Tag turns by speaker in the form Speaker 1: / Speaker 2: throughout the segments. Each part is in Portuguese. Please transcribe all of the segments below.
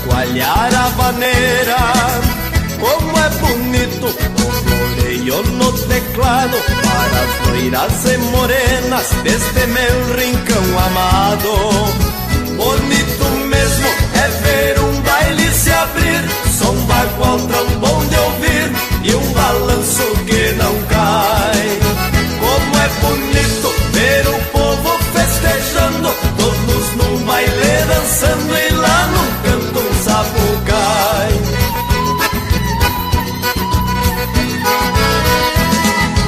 Speaker 1: chacoalhar a vaneira. Como é bonito o floreio no teclado para as loiras e morenas deste meu rincão amado. Bonito mesmo é ver um baile se abrir, som bagual tão bom de ouvir e um balanço que não cai. Como é bonito ver o povo festejando, todos num baile dançando e lá num canto um sapucai.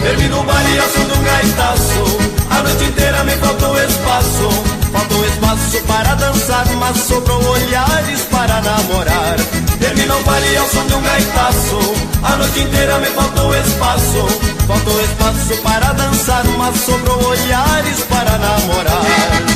Speaker 1: Termino o baile ao som de um gaitaço, a noite inteira me faltou espaço. Faltou espaço para dançar, mas sobrou olhares para namorar. Termina o baile ao som de um gaitaço, a noite inteira me faltou espaço. Faltou espaço para dançar, mas sobrou olhares para namorar.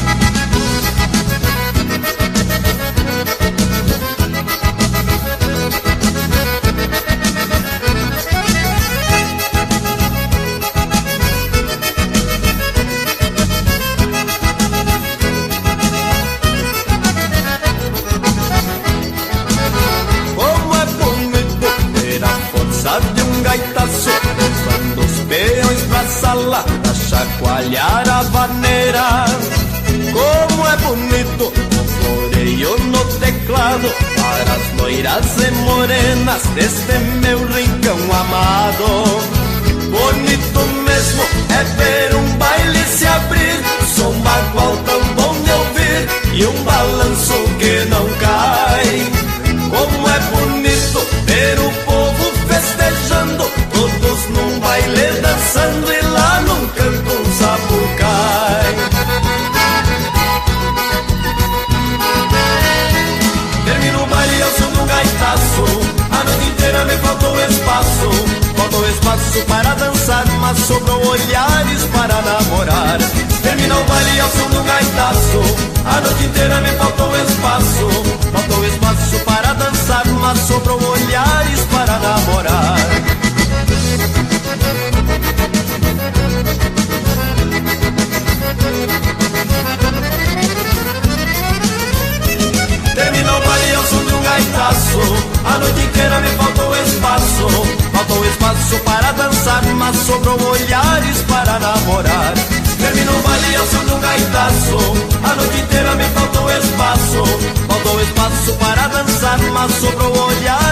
Speaker 1: De um gaitaço, levando os peões pra sala pra chacoalhar a vaneira. Como é bonito o floreio no teclado para as loiras e morenas deste meu rincão amado. Bonito mesmo é ver um baile se abrir, som bagual tão bom de ouvir e um balanço que não cai. Como é bonito ver o povo festejando, todos num baile dançando e lá num canto um sapucai. Termino o baile ao som de um gaitaço, a noite inteira me faltou espaço. Faltou espaço para dançar, mas sobrou olhares para namorar. Termina o baile ao som de um gaitaço, a noite inteira me faltou espaço. Faltou espaço para dançar, mas sobrou olhares para namorar. Termina o baile ao som de um gaitaço, a noite inteira me faltou espaço. Faltou espaço para dançar, mas sobrou olhares para namorar. Termina o baile ao som de um gaitaço, a noite inteira me faltou espaço. Faltou espaço para dançar, mas sobrou olhares